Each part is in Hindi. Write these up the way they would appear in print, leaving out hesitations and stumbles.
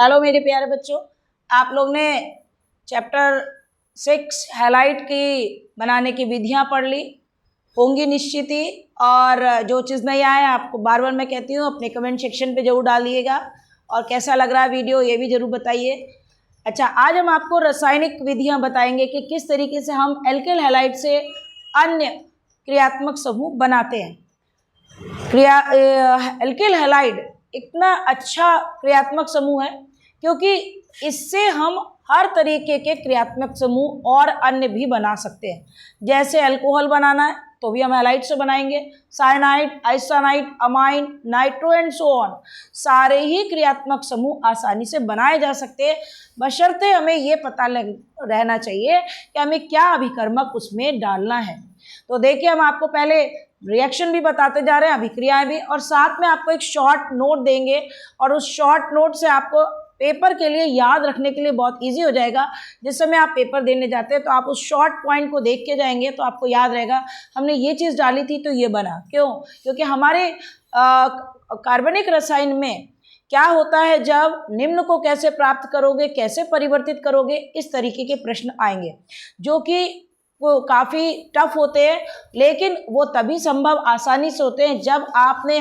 हेलो मेरे प्यारे बच्चों, आप लोग ने चैप्टर 6 हैलाइड की बनाने की विधियां पढ़ ली होंगी निश्चित ही। और जो चीज़ नहीं आए आपको बार बार मैं कहती हूँ अपने कमेंट सेक्शन पे जरूर डालिएगा और कैसा लग रहा है वीडियो ये भी जरूर बताइए। अच्छा, आज हम आपको रासायनिक विधियां बताएंगे कि किस तरीके से हम एल्किल हैलाइड से अन्य क्रियात्मक समूह बनाते हैं। एल्किल हैलाइड इतना अच्छा क्रियात्मक समूह है क्योंकि इससे हम हर तरीके के क्रियात्मक समूह और अन्य भी बना सकते हैं। जैसे अल्कोहल बनाना है तो भी हम हैलाइड से बनाएंगे, cyanide, isocyanide, amine, nitro and so on, सारे ही क्रियात्मक समूह आसानी से बनाए जा सकते हैं, बशर्ते हमें ये पता रहना चाहिए कि हमें क्या अभिकर्मक उसमें डालना है। तो देखिए, हम आपको पहले रिएक्शन भी बताते जा रहे हैं, अभिक्रियाएं भी, और साथ में आपको एक शॉर्ट नोट देंगे और उस शॉर्ट नोट से आपको पेपर के लिए याद रखने के लिए बहुत इजी हो जाएगा। जिस समय आप पेपर देने जाते हैं तो आप उस शॉर्ट पॉइंट को देख के जाएंगे तो आपको याद रहेगा हमने ये चीज़ डाली थी तो ये बना। क्यों? क्योंकि हमारे कार्बनिक रसायन में क्या होता है, जब निम्न को कैसे प्राप्त करोगे, कैसे परिवर्तित करोगे, इस तरीके के प्रश्न आएंगे जो कि वो काफ़ी टफ होते हैं, लेकिन वो तभी संभव आसानी से होते हैं जब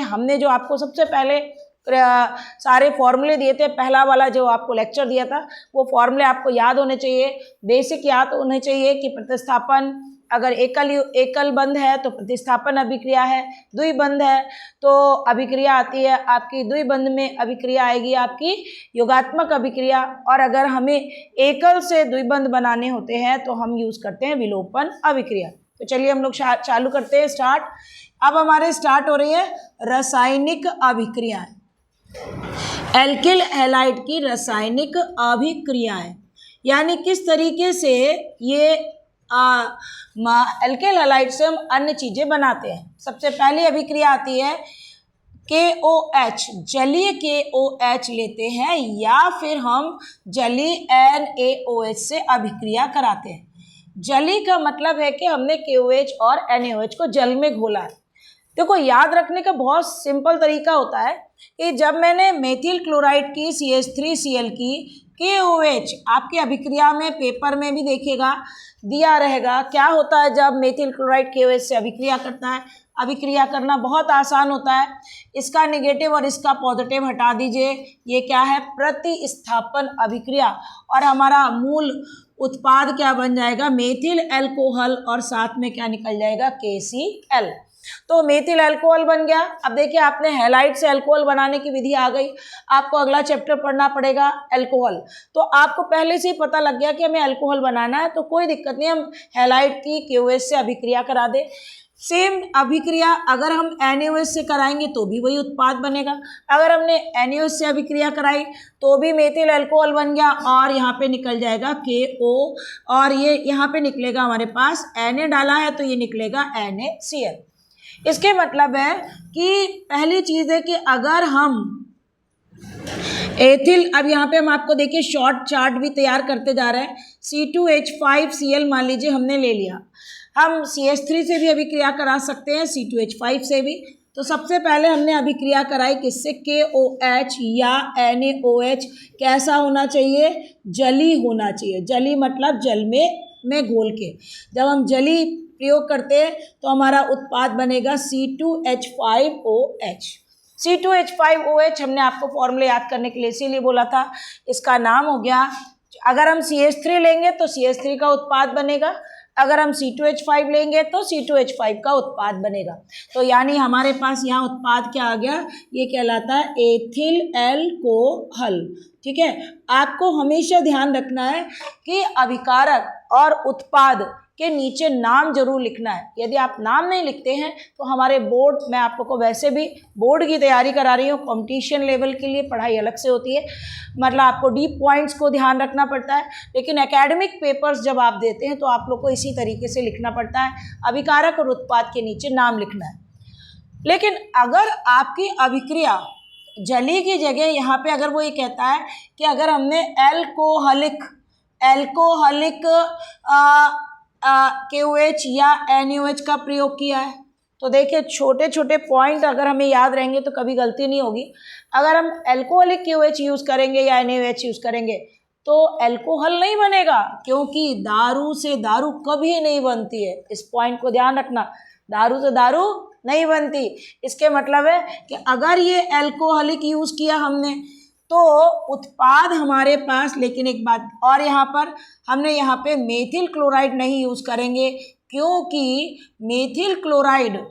हमने जो आपको सबसे पहले सारे फॉर्मूले दिए थे, पहला वाला जो आपको लेक्चर दिया था वो फॉर्मूले आपको याद होने चाहिए, बेसिक याद होने चाहिए कि प्रतिस्थापन, अगर एकल बंध है तो प्रतिस्थापन अभिक्रिया है, द्विबंध है तो अभिक्रिया आती है आपकी, द्विबंध में अभिक्रिया आएगी आपकी योगात्मक अभिक्रिया, और अगर हमें एकल से द्विबंध बनाने होते हैं तो हम यूज करते हैं विलोपन अभिक्रिया। तो चलिए हम लोग चालू करते हैं, स्टार्ट। अब हमारे स्टार्ट हो रही है रासायनिक अभिक्रियाएं, एल्किल हैलाइड की रासायनिक अभिक्रियाएं, यानी किस तरीके से ये एल्किल हैलाइड से हम अन्य चीजें बनाते हैं। सबसे पहली अभिक्रिया आती है KOH, जलीय KOH लेते हैं या फिर हम जलीय NaOH से अभिक्रिया कराते हैं। जलीय का मतलब है कि हमने KOH और NaOH को जल में घोला है। देखो, याद रखने का बहुत सिंपल तरीका होता है कि जब मैंने मेथिल क्लोराइड की CH3Cl की KOH आपकी अभिक्रिया में पेपर में भी देखिएगा दिया रहेगा, क्या होता है जब मेथिल क्लोराइड KOH से अभिक्रिया करता है, अभिक्रिया करना बहुत आसान होता है। इसका नेगेटिव और इसका पॉजिटिव हटा दीजिए, ये क्या है, प्रतिस्थापन अभिक्रिया, और हमारा मूल उत्पाद क्या बन जाएगा, मेथिल एल्कोहल, और साथ में क्या निकल जाएगा, KCl। तो मेथिल अल्कोहल बन गया। अब देखिए, आपने हैलाइड से अल्कोहल बनाने की विधि आ गई, आपको अगला चैप्टर पढ़ना पड़ेगा अल्कोहल। तो आपको पहले से ही पता लग गया कि हमें अल्कोहल बनाना है, तो कोई दिक्कत नहीं, हम हैलाइड की KOH से अभिक्रिया करा दे। सेम अभिक्रिया अगर हम NaOH से कराएंगे तो भी वही उत्पाद बनेगा। अगर हमने NaOH से अभिक्रिया कराई तो भी मेथिल अल्कोहल बन गया, और यहाँ पे निकल जाएगा KO, और ये यहाँ पे निकलेगा हमारे पास Na डाला है तो ये निकलेगा NaCl। इसके मतलब है कि पहली चीज है कि अगर हम एथिल, अब यहाँ पे हम आपको देखिए शॉर्ट चार्ट भी तैयार करते जा रहे हैं। C2H5Cl मान लीजिए हमने ले लिया, हम CH3 से भी अभिक्रिया करा सकते हैं, C2H5 से भी। तो सबसे पहले हमने अभिक्रिया कराई किससे, KOH या NaOH। कैसा होना चाहिए, जली होना चाहिए। जली मतलब जल में घोल के। जब हम जली प्रयोग करते हैं तो हमारा उत्पाद बनेगा C2H5OH। C2H5OH हमने आपको फॉर्मूले याद करने के लिए इसीलिए बोला था, इसका नाम हो गया। अगर हम CH3 लेंगे तो CH3 का उत्पाद बनेगा, अगर हम C2H5 लेंगे तो C2H5 का उत्पाद बनेगा। तो यानी हमारे पास यहाँ उत्पाद क्या आ गया, ये कहलाता है एथिल एल्कोहल। ठीक है, आपको हमेशा ध्यान रखना है कि अभिकारक और उत्पाद के नीचे नाम जरूर लिखना है। यदि आप नाम नहीं लिखते हैं तो हमारे बोर्ड, मैं आप लोग को वैसे भी बोर्ड की तैयारी करा रही हूँ, कंपटीशन लेवल के लिए पढ़ाई अलग से होती है, मतलब आपको डीप पॉइंट्स को ध्यान रखना पड़ता है, लेकिन एकेडमिक पेपर्स जब आप देते हैं तो आप लोग को इसी तरीके से लिखना पड़ता है, अभिकारक और उत्पाद के नीचे नाम लिखना है। लेकिन अगर आपकी अभिक्रिया जली की जगह यहाँ पे अगर वो ये कहता है कि अगर हमने एल्कोहलिक KOH या NaOH का प्रयोग किया है, तो देखिए छोटे छोटे पॉइंट अगर हमें याद रहेंगे तो कभी गलती नहीं होगी। अगर हम अल्कोहलिक KOH यूज़ करेंगे या NaOH यूज़ करेंगे तो अल्कोहल नहीं बनेगा, क्योंकि दारू से दारू कभी नहीं बनती है। इस पॉइंट को ध्यान रखना, दारू से दारू नहीं बनती। इसके मतलब है कि अगर ये अल्कोहलिक यूज़ किया हमने तो उत्पाद हमारे पास, लेकिन एक बात और, यहाँ पर हमने यहाँ पे मेथिल क्लोराइड नहीं यूज़ करेंगे, क्योंकि मेथिल क्लोराइड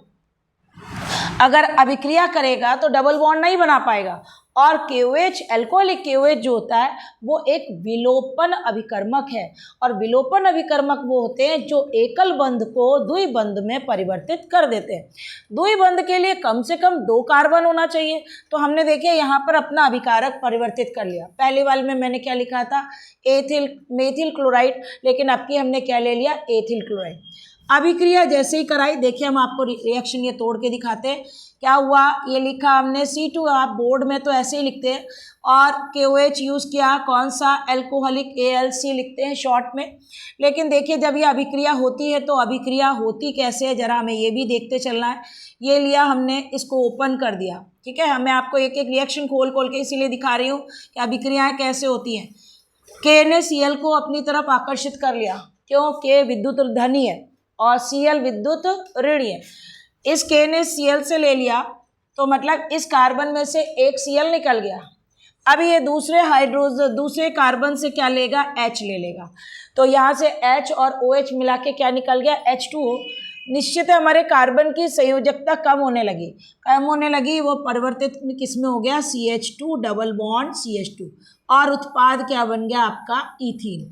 अगर अभिक्रिया करेगा तो डबल बॉन्ड नहीं बना पाएगा। और KOH, अल्कोहलिक KOH जो होता है वो एक विलोपन अभिकर्मक है, और विलोपन अभिकर्मक वो होते हैं जो एकल बंध को द्विबंध में परिवर्तित कर देते हैं। द्विबंध के लिए कम से कम 2 कार्बन होना चाहिए। तो हमने देखिए यहाँ पर अपना अभिकारक परिवर्तित कर लिया। पहली वाले में मैंने क्या लिखा था, मेथिल क्लोराइड, लेकिन अब की हमने क्या ले लिया, एथिल क्लोराइड। अभिक्रिया जैसे ही कराई, देखिए हम आपको रिएक्शन ये तोड़ के दिखाते हैं। क्या हुआ, ये लिखा हमने C2, आप बोर्ड में तो ऐसे ही लिखते हैं, और KOH यूज़ किया, कौन सा, अल्कोहलिक ALC लिखते हैं शॉर्ट में। लेकिन देखिए जब ये अभिक्रिया होती है तो अभिक्रिया होती कैसे है, जरा हमें ये भी देखते चलना है। ये लिया हमने, इसको ओपन कर दिया, ठीक है। मैं आपको एक एक रिएक्शन खोल खोल के इसीलिए दिखा रही हूँ कि अभिक्रियाएँ कैसे होती हैं। K ने Cl को अपनी तरफ आकर्षित कर लिया, क्यों, K विद्युत धनी है और Cl विद्युत ऋणी है। इस K ने Cl से ले लिया तो मतलब इस कार्बन में से एक Cl निकल गया। अब ये दूसरे कार्बन से क्या लेगा, H ले लेगा। तो यहाँ से H और OH मिला के क्या निकल गया, H2O। निश्चित है हमारे कार्बन की संयोजकता कम होने लगी, वो परिवर्तित किस में हो गया, CH2 डबल बॉन्ड CH2, और उत्पाद क्या बन गया आपका, इथीन।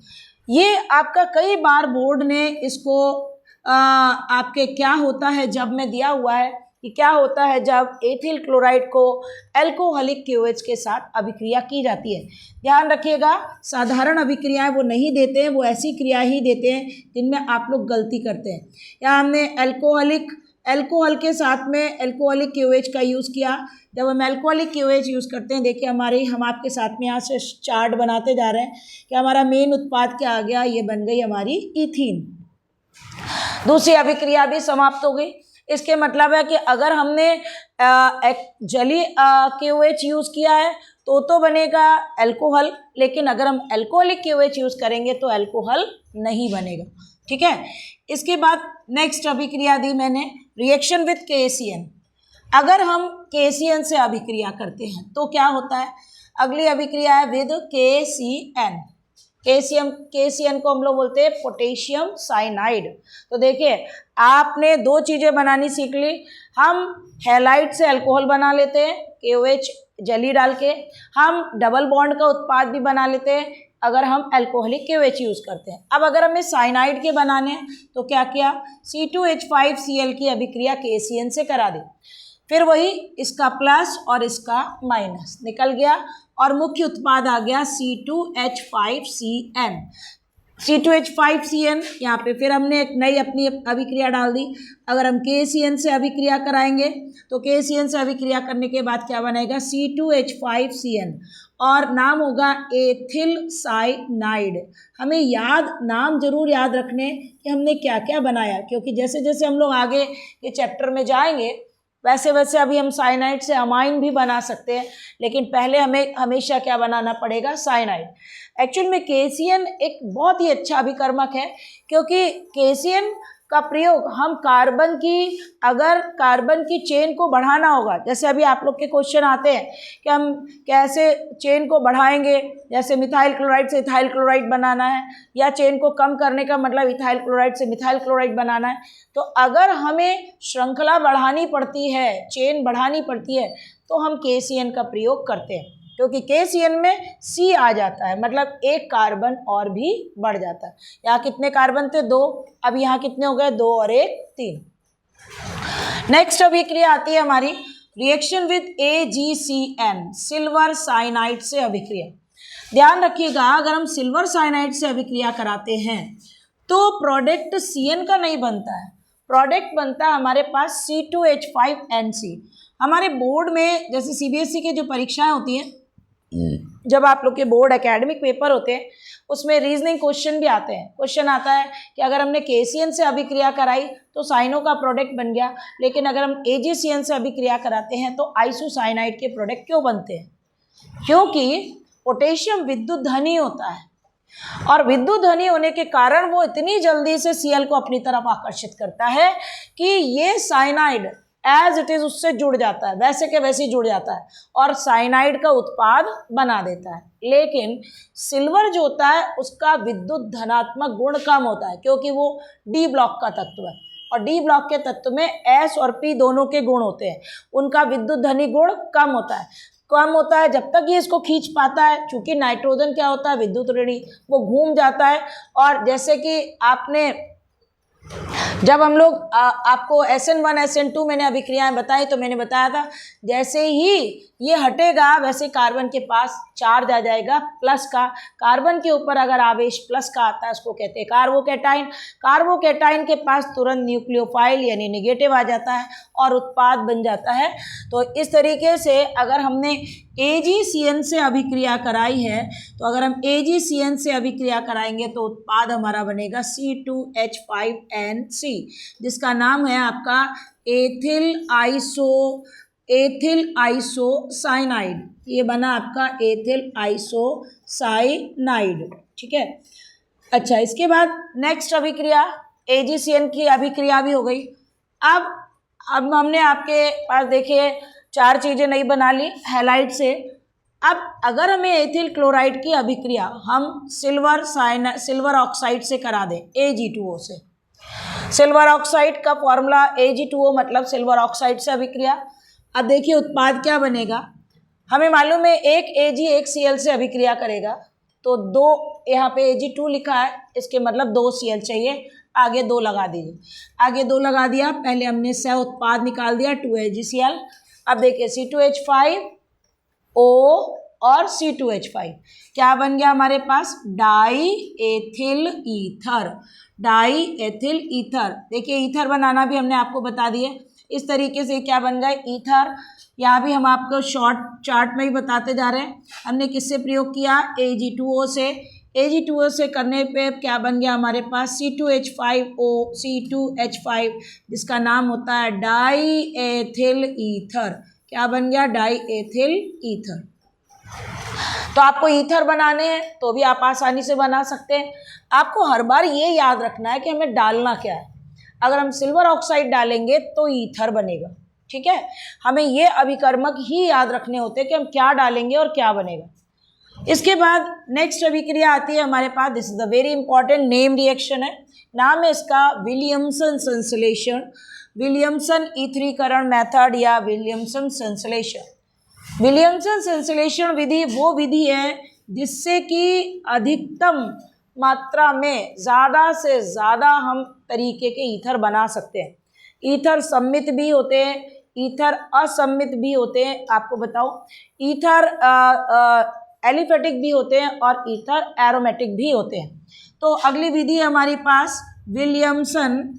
ये आपका कई बार बोर्ड ने इसको आपके क्या होता है जब में दिया हुआ है कि क्या होता है जब एथिल क्लोराइड को अल्कोहलिक KOH के साथ अभिक्रिया की जाती है। ध्यान रखिएगा, साधारण अभिक्रियाएं वो नहीं देते हैं, वो ऐसी क्रिया ही देते हैं जिनमें आप लोग गलती करते हैं। यहाँ हमने अल्कोहल के साथ में अल्कोहलिक KOH का यूज़ किया। जब हम अल्कोहलिक KOH यूज़ करते हैं, देखिए हम आपके साथ में यहाँ से चार्ट बनाते जा रहे हैं कि हमारा मेन उत्पाद क्या आ गया, ये बन गई हमारी इथीन। दूसरी अभिक्रिया भी समाप्त हो गई। इसके मतलब है कि अगर हमने जलीय KOH यूज़ किया है तो बनेगा अल्कोहल, लेकिन अगर हम अल्कोहलिक KOH यूज़ करेंगे तो अल्कोहल नहीं बनेगा, ठीक है। इसके बाद नेक्स्ट अभिक्रिया दी मैंने, रिएक्शन विथ KCN। अगर हम KCN से अभिक्रिया करते हैं तो क्या होता है, अगली अभिक्रिया है विद KCN। KCN को हम लोग बोलते हैं पोटेशियम साइनाइड। तो देखिए आपने 2 चीज़ें बनानी सीख ली। हम हैलाइड से अल्कोहल बना लेते हैं, KOH जली डाल के। हम डबल बॉन्ड का उत्पाद भी बना लेते हैं अगर हम अल्कोहलिक KOH यूज़ करते हैं। अब अगर हमें साइनाइड के बनाने हैं तो क्या किया, C2H5Cl की अभिक्रिया KCN से करा दी, फिर वही इसका प्लस और इसका माइनस निकल गया और मुख्य उत्पाद आ गया C2H5CN। C2H5CN यहाँ पे फिर हमने एक नई अपनी अभिक्रिया डाल दी। अगर हम KCN से अभिक्रिया कराएंगे तो KCN से अभिक्रिया करने के बाद क्या बनेगा, C2H5CN, और नाम होगा एथिल साइनाइड। हमें नाम जरूर याद रखने कि हमने क्या क्या बनाया, क्योंकि जैसे जैसे हम लोग आगे ये चैप्टर में जाएंगे वैसे वैसे अभी हम साइनाइड से अमाइन भी बना सकते हैं, लेकिन पहले हमें हमेशा क्या बनाना पड़ेगा, साइनाइड। एक्चुअल में KCN एक बहुत ही अच्छा अभिकर्मक है, क्योंकि KCN का प्रयोग हम अगर कार्बन की चेन को बढ़ाना होगा, जैसे अभी आप लोग के क्वेश्चन आते हैं कि हम कैसे चेन को बढ़ाएंगे, जैसे मिथाइल क्लोराइड से इथाइल क्लोराइड बनाना है, या चेन को कम करने का मतलब इथाइल क्लोराइड से मिथाइल क्लोराइड बनाना है। तो अगर हमें श्रृंखला बढ़ानी पड़ती है, चेन बढ़ानी पड़ती है, तो हम KCN का प्रयोग करते हैं, क्योंकि KCN में C आ जाता है, मतलब एक कार्बन और भी बढ़ जाता है। यहाँ कितने कार्बन थे, 2, अब यहाँ कितने हो गए, 2 और 1 3। नेक्स्ट अभिक्रिया आती है हमारी reaction with AgCN, silver cyanide से अभिक्रिया। ध्यान रखिएगा, अगर हम सिल्वर साइनाइड से अभिक्रिया कराते हैं तो प्रोडक्ट CN का नहीं बनता है, प्रोडक्ट बनता है हमारे पास C2H5NC। हमारे बोर्ड में जैसे CBSE की जो परीक्षाएं होती हैं जब आप लोग के बोर्ड एकेडमिक पेपर होते हैं उसमें रीजनिंग क्वेश्चन भी आते हैं। क्वेश्चन आता है कि अगर हमने KCN से अभिक्रिया कराई तो साइनो का प्रोडक्ट बन गया, लेकिन अगर हम AgCN से अभिक्रिया कराते हैं तो आइसोसाइनाइड के प्रोडक्ट क्यों बनते हैं? क्योंकि पोटेशियम विद्युत धनी होता है और विद्युत धनी होने के कारण वो इतनी जल्दी से Cl को अपनी तरफ आकर्षित करता है कि ये साइनाइड एज इट इज उससे जुड़ जाता है, वैसे के वैसे ही जुड़ जाता है और साइनाइड का उत्पाद बना देता है। लेकिन सिल्वर जो होता है उसका विद्युत धनात्मक गुण कम होता है क्योंकि वो डी ब्लॉक का तत्व है और डी ब्लॉक के तत्व में S और P दोनों के गुण होते हैं, उनका विद्युत धनी गुण कम होता है जब तक ये इसको खींच पाता है। चूंकि नाइट्रोजन क्या होता है, विद्युत ऋणी, वो घूम जाता है। और जैसे कि आपने जब हम लोग आपको SN1 SN2 मैंने अभिक्रियाएं बताई तो मैंने बताया था जैसे ही ये हटेगा वैसे कार्बन के पास चार्ज आ जाएगा प्लस का। कार्बन के ऊपर अगर आवेश प्लस का आता है उसको कहते हैं कार्बोकैटाइन। कार्बोकैटाइन के पास तुरंत न्यूक्लियोफाइल यानी नेगेटिव आ जाता है और उत्पाद बन जाता है। तो इस तरीके से अगर हमने AgCN से अभिक्रिया कराई है तो अगर हम AgCN से अभिक्रिया कराएंगे तो उत्पाद हमारा बनेगा C2H5NC, जिसका नाम है आपका एथिल आइसोसाइनाइड। ये बना आपका एथिल आइसोसाइनाइड। ठीक है। अच्छा, इसके बाद नेक्स्ट अभिक्रिया AgCN की अभिक्रिया भी हो गई। अब हमने आपके पास देखिए 4 चीज़ें नई बना ली हैलाइड से। अब अगर हमें एथिल क्लोराइड की अभिक्रिया हम सिल्वर ऑक्साइड से करा दें Ag2O से, सिल्वर ऑक्साइड का फॉर्मूला Ag2O मतलब सिल्वर ऑक्साइड से अभिक्रिया। अब देखिए उत्पाद क्या बनेगा। हमें मालूम है एक Ag एक Cl से अभिक्रिया करेगा तो 2, यहाँ पे Ag2 लिखा है, इसके मतलब 2 Cl चाहिए, आगे 2 लगा दीजिए। आगे 2 लगा दिया, पहले हमने सह उत्पाद निकाल दिया 2AgCl। अब देखिए C2H5O और C2H5 क्या बन गया हमारे पास, डाई एथिल ईथर। देखिए ईथर बनाना भी हमने आपको बता दिया। इस तरीके से क्या बन गया ईथर। यहाँ भी हम आपको शॉर्ट चार्ट में ही बताते जा रहे हैं। हमने किससे प्रयोग किया, Ag2O से। Ag2O से करने पे क्या बन गया हमारे पास C2H5 जिसका नाम होता है डाई एथिल ईथर। क्या बन गया, डाई एथिल ईथर। तो आपको ईथर बनाने हैं तो भी आप आसानी से बना सकते हैं। आपको हर बार ये याद रखना है कि हमें डालना क्या है। अगर हम सिल्वर ऑक्साइड डालेंगे तो ईथर बनेगा। ठीक है, हमें ये अभिकर्मक ही याद रखने होते हैं कि हम क्या डालेंगे और क्या बनेगा। इसके बाद नेक्स्ट अभिक्रिया आती है हमारे पास, this is the very important, name reaction है। नाम है इसका विलियमसन संश्लेषण, विलियमसन ईथरीकरण मेथड या विलियमसन संश्लेषण। विलियमसन संश्लेषण विधि वो विधि है जिससे कि अधिकतम मात्रा में ज़्यादा से ज़्यादा हम तरीके के ईथर बना सकते हैं। ईथर सम्मित भी होते हैं, ईथर असम्मित भी होते हैं। आपको बताओ, ईथर एलिफेटिक भी होते हैं और ईथर एरोमेटिक भी होते हैं। तो अगली विधि है हमारे पास विलियमसन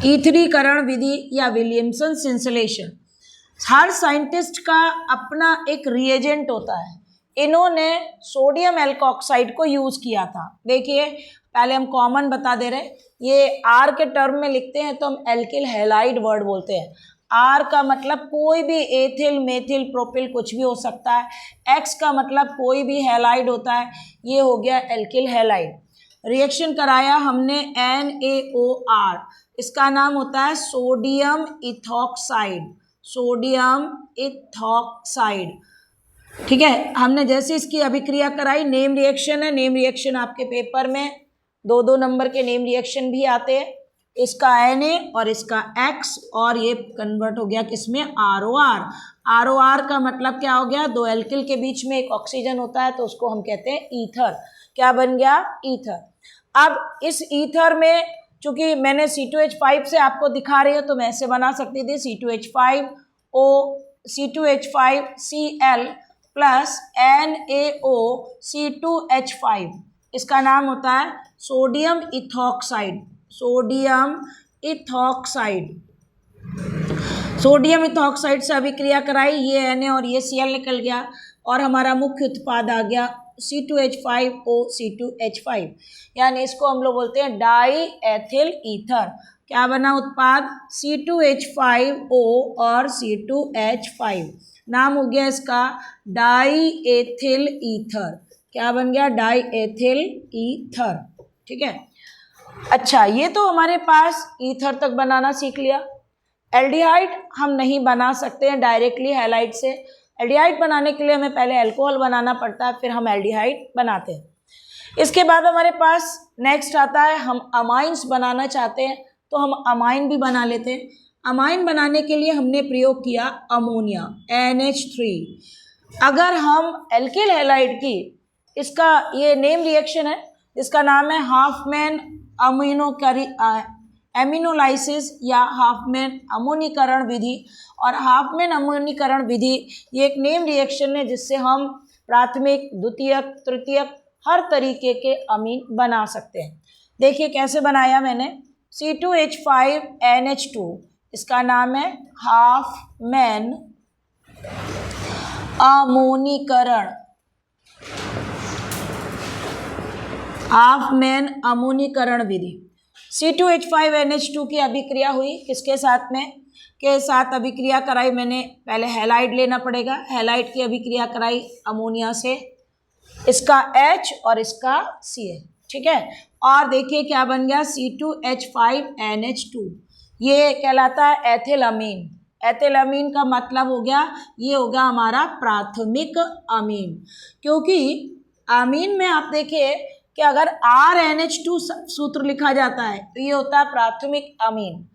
ईथरीकरण विधि या विलियमसन संश्लेषण। हर साइंटिस्ट का अपना एक रिएजेंट होता है। इन्होंने सोडियम एल्कोक्साइड को यूज़ किया था। देखिए पहले हम कॉमन बता दे रहे, ये आर के टर्म में लिखते हैं तो हम एल्किल हैलाइड वर्ड बोलते हैं। आर का मतलब कोई भी एथिल मेथिल प्रोपिल कुछ भी हो सकता है। एक्स का मतलब कोई भी हैलाइड होता है, ये हो गया एल्किल हैलाइड। रिएक्शन कराया हमने NaOR, इसका नाम होता है सोडियम इथॉक्साइड, सोडियम इथॉक्साइड। ठीक है, हमने जैसे इसकी अभिक्रिया कराई, नेम रिएक्शन है। नेम रिएक्शन आपके पेपर में 2-2 नंबर के नेम रिएक्शन भी आते हैं। इसका Na और इसका X और ये कन्वर्ट हो गया किसमें, ROR। ROR का मतलब क्या हो गया, 2 एल्किल के बीच में एक ऑक्सीजन होता है तो उसको हम कहते हैं ईथर। क्या बन गया, ईथर। अब इस ईथर में चूंकि मैंने C2H5 से आपको दिखा रही हूँ तो मैं ऐसे बना सकती थी C2H5O C2H5Cl plus NaO C2H5। इसका नाम होता है sodium ethoxide, sodium ethoxide. Sodium ethoxide से अभिक्रिया कराई, ये Na और ये Cl निकल गया। और हमारा मुख्य उत्पाद आ गया C2H5O, यानी इसको हम लोग बोलते हैं डाई एथिल ईथर। क्या बना उत्पाद? C2H5O और C2H5, नाम हो गया इसका डाई एथिल ईथर। क्या बन गया? Die ethyl ether. ठीक है, अच्छा ये तो हमारे पास ईथर तक बनाना सीख लिया। एल्डिहाइड हम नहीं बना सकते हैं डायरेक्टली हैलाइड से। एल्डिहाइड बनाने के लिए हमें पहले अल्कोहल बनाना पड़ता है, फिर हम एल्डिहाइड बनाते हैं। इसके बाद हमारे पास नेक्स्ट आता है, हम अमाइंस बनाना चाहते हैं तो हम अमाइन भी बना लेते हैं। अमाइन बनाने के लिए हमने प्रयोग किया अमोनिया NH3। अगर हम एल्किल हैलाइड की, इसका ये नेम रिएक्शन है जिसका नाम है हाफमैन एमिनोलाइसिस या हाफमैन अमोनीकरण विधि। और हाफमैन अमोनीकरण विधि ये एक नेम रिएक्शन है जिससे हम प्राथमिक, द्वितीयक, तृतीयक हर तरीके के अमीन बना सकते हैं। देखिए कैसे बनाया मैंने। C2H5NH2, इसका नाम है हाफमैन अमोनीकरण, हाफमैन अमोनीकरण विधि। C2H5NH2 की अभिक्रिया हुई किसके साथ में? के साथ अभिक्रिया कराई मैंने। पहले हैलाइड लेना पड़ेगा, हैलाइड की अभिक्रिया कराई अमोनिया से, इसका H और इसका Cl। ठीक है, और देखिए क्या बन गया C2H5NH2, ये कहलाता है एथिल अमीन। एथिल अमीन का मतलब हो गया, ये हो गया हमारा प्राथमिक अमीन। क्योंकि अमीन में आप देखिए कि अगर RNH2 सूत्र लिखा जाता है तो ये होता है प्राथमिक अमीन।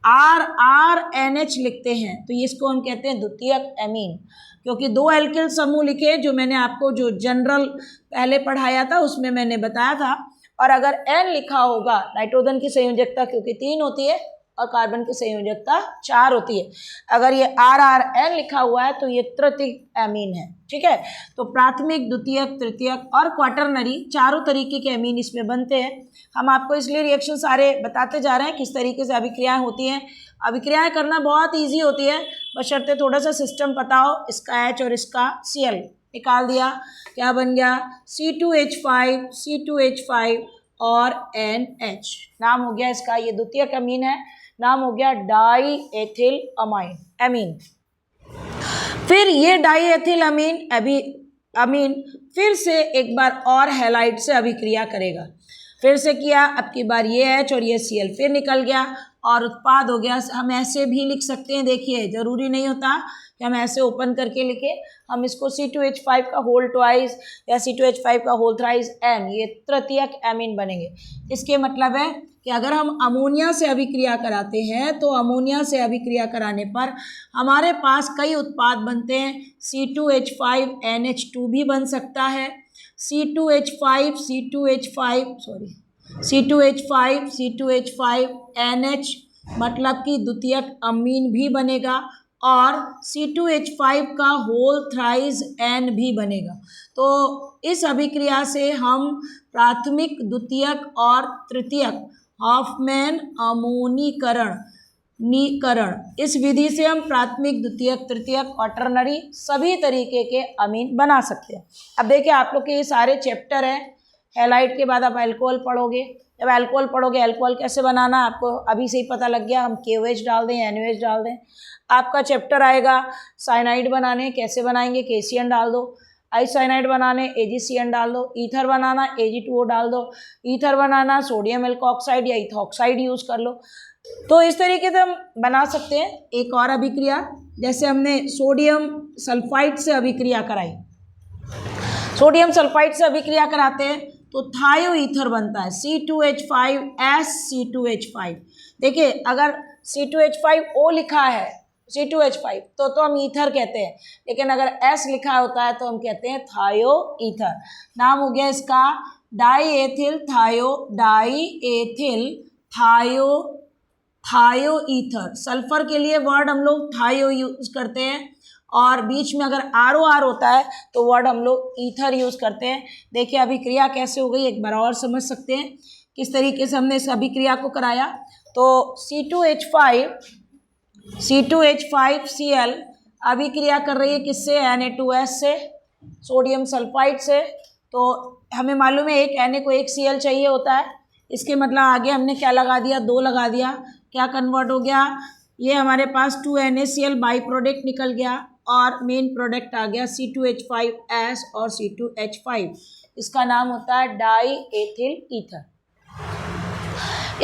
RNH लिखते हैं तो ये इसको हम कहते हैं द्वितीयक अमीन। क्योंकि दो एल्किल समूह लिखे, जो मैंने आपको जो जनरल पहले पढ़ाया था उसमें मैंने बताया था। और अगर N लिखा होगा, नाइट्रोजन की संयोजकता क्योंकि 3 होती है और कार्बन की संयोजकता 4 होती है, अगर ये RN लिखा हुआ है तो ये तृतीयक अमीन है। ठीक है, तो प्राथमिक, द्वितीयक, तृतीयक और क्वाटरनरी चारों तरीके के अमीन इसमें बनते हैं। हम आपको इसलिए रिएक्शन सारे बताते जा रहे हैं किस तरीके से अभिक्रियाएं होती हैं। अभिक्रियाएं करना बहुत ईजी होती है, बशर्ते थोड़ा सा सिस्टम पता हो। इसका H और इसका Cl निकाल दिया, क्या बन गया C2H5 और NH, नाम हो गया इसका, ये द्वितीयक अमीन है, नाम हो गया डाई एथिल अमीन। फिर ये डाई एथिल अमीन फिर से एक बार और हैलाइड से अभिक्रिया करेगा। फिर से किया, अब की बार ये H और ये Cl फिर निकल गया और उत्पाद हो गया। हम ऐसे भी लिख सकते हैं, देखिए जरूरी नहीं होता कि हम ऐसे ओपन करके लिखे, हम इसको C2H5 का होल ट्वाइस या C2H5 का होल थ्राइस N, ये तृतीयक अमीन बनेंगे। इसके मतलब है कि अगर हम अमोनिया से अभिक्रिया कराते हैं तो अमोनिया से अभिक्रिया कराने पर हमारे पास कई उत्पाद बनते हैं। C2H5NH2 भी बन सकता है, C2H5NH मतलब कि द्वितीयक अमीन भी बनेगा और C2H5 का होल थ्राइस N भी बनेगा। तो इस अभिक्रिया से हम प्राथमिक, द्वितीयक और तृतीयक हाफमैन अमोनीकरण इस विधि से हम प्राथमिक, द्वितीयक, तृतीयक, क्वाटरनरी सभी तरीके के अमीन बना सकते हैं। अब देखिए आप लोग के ये सारे चैप्टर हैं। हैलाइड के बाद आप अल्कोहल पढ़ोगे, जब अल्कोहल पढ़ोगे अल्कोहल कैसे बनाना आपको अभी से ही पता लग गया। हम KOH डाल दें, NaOH डाल दें। आपका चैप्टर आएगा साइनाइड बनाने, कैसे बनाएंगे, KCN डाल दो। आइसाइनाइड बनाने AgCN डाल दो। ईथर बनाना Ag2O डाल दो। ईथर बनाना सोडियम एल्कोक्साइड या इथॉक्साइड यूज़ कर लो। तो इस तरीके से हम बना सकते हैं। एक और अभिक्रिया, जैसे हमने सोडियम सल्फाइड से अभिक्रिया कराई, सोडियम सल्फाइड से अभिक्रिया कराते हैं तो थायो ईथर बनता है C2H5SC2H5। देखिए अगर C2H5O लिखा है C2H5 तो हम ईथर कहते हैं, लेकिन अगर S लिखा होता है तो हम कहते हैं थायो ईथर। नाम हो गया इसका डाई एथिल थायो ईथर। सल्फर के लिए वर्ड हम लोग थायो यूज करते हैं और बीच में अगर ROR होता है तो वर्ड हम लोग ईथर यूज करते हैं। देखिए अभिक्रिया कैसे हो गई, एक बार और समझ सकते हैं किस तरीके से हमने इस अभिक्रिया को कराया। तो C2H5Cl अभिक्रिया कर रही है किससे, Na2S से, सोडियम सल्फाइड से। तो हमें मालूम है एक Na को एक Cl चाहिए होता है, इसके मतलब आगे हमने क्या लगा दिया, 2 लगा दिया, क्या कन्वर्ट हो गया, ये हमारे पास 2NaCl बाई प्रोडक्ट निकल गया और मेन प्रोडक्ट आ गया C2H5S और C2H5। इसका नाम होता है डाई एथिल ईथर।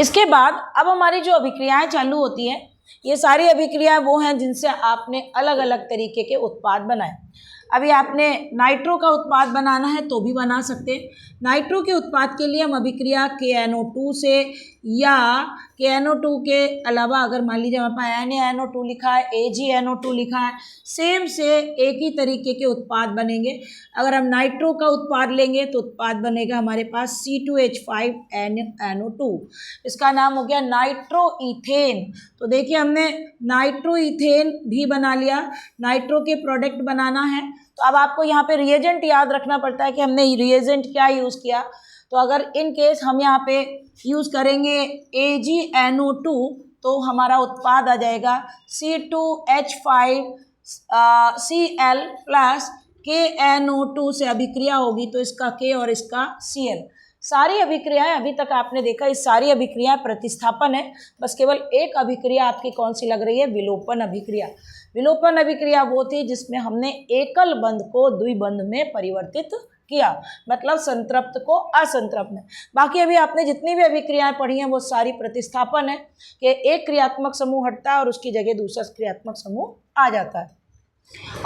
इसके बाद अब हमारी जो अभिक्रियाएं चालू होती हैं, ये सारी अभिक्रियाएं वो हैं जिनसे आपने अलग अलग तरीके के उत्पाद बनाए। अभी आपने नाइट्रो का उत्पाद बनाना है तो भी बना सकते हैं। नाइट्रो के उत्पाद के लिए हम अभिक्रिया KNO2 से या KNO2 के अलावा अगर मान लीजिए हमारे पास NaNO2 लिखा है, AgNO2 लिखा है, सेम से एक ही तरीके के उत्पाद बनेंगे। अगर हम नाइट्रो का उत्पाद लेंगे तो उत्पाद बनेगा हमारे पास C2H5NO2, इसका नाम हो गया नाइट्रो ईथेन। तो देखिए हमने नाइट्रो ईथेन भी बना लिया। नाइट्रो के प्रोडक्ट बनाना है तो अब आपको यहाँ पे रिएजेंट याद रखना पड़ता है कि हमने रिएजेंट क्या यूज़ किया। तो अगर इन केस हम यहाँ पे यूज़ करेंगे AgNO2 तो हमारा उत्पाद आ जाएगा C2H5Cl प्लस KNO2 से अभिक्रिया होगी तो इसका K और इसका Cl। सारी अभिक्रियाएं अभी तक आपने देखा, इस सारी अभिक्रियाएं प्रतिस्थापन है, बस केवल एक अभिक्रिया आपकी कौन सी लग रही है, विलोपन अभिक्रिया। विलोपन अभिक्रिया वो थी जिसमें हमने एकल बंध को द्विबंध में परिवर्तित किया, मतलब संतृप्त को असंतृप्त में। बाकी अभी आपने जितनी भी अभिक्रियाएं पढ़ी हैं वो सारी प्रतिस्थापन है कि एक क्रियात्मक समूह हटता है और उसकी जगह दूसरा क्रियात्मक समूह आ जाता है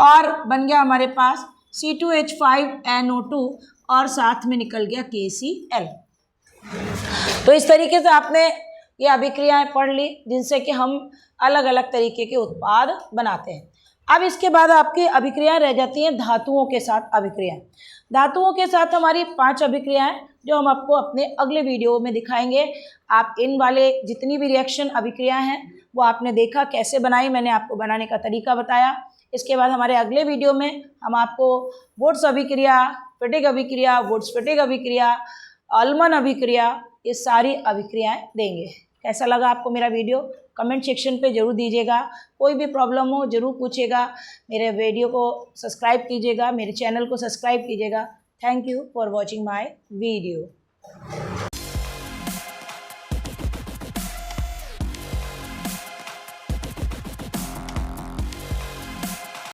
और बन गया हमारे पास C2H5NO2 और साथ में निकल गया KCl। तो इस तरीके से आपने ये अभिक्रियाएं पढ़ ली जिनसे कि हम अलग अलग तरीके के उत्पाद बनाते हैं। अब इसके बाद आपकी अभिक्रियाएं रह जाती हैं धातुओं के साथ अभिक्रियाएं। धातुओं के साथ हमारी 5 अभिक्रियाएं जो हम आपको अपने अगले वीडियो में दिखाएंगे। आप इन वाले जितनी भी रिएक्शन अभिक्रियाएं हैं वो आपने देखा कैसे बनाई, मैंने आपको बनाने का तरीका बताया। इसके बाद हमारे अगले वीडियो में हम आपको वुड्स अभिक्रिया, फिटिक अभिक्रिया, वुड्स फिटिक अभिक्रिया, अल्मन अभिक्रिया, ये सारी अभिक्रियाएं देंगे। कैसा लगा आपको मेरा वीडियो कमेंट सेक्शन पे ज़रूर दीजिएगा। कोई भी प्रॉब्लम हो ज़रूर पूछिएगा। मेरे वीडियो को सब्सक्राइब कीजिएगा, मेरे चैनल को सब्सक्राइब कीजिएगा। Thank you for watching my video.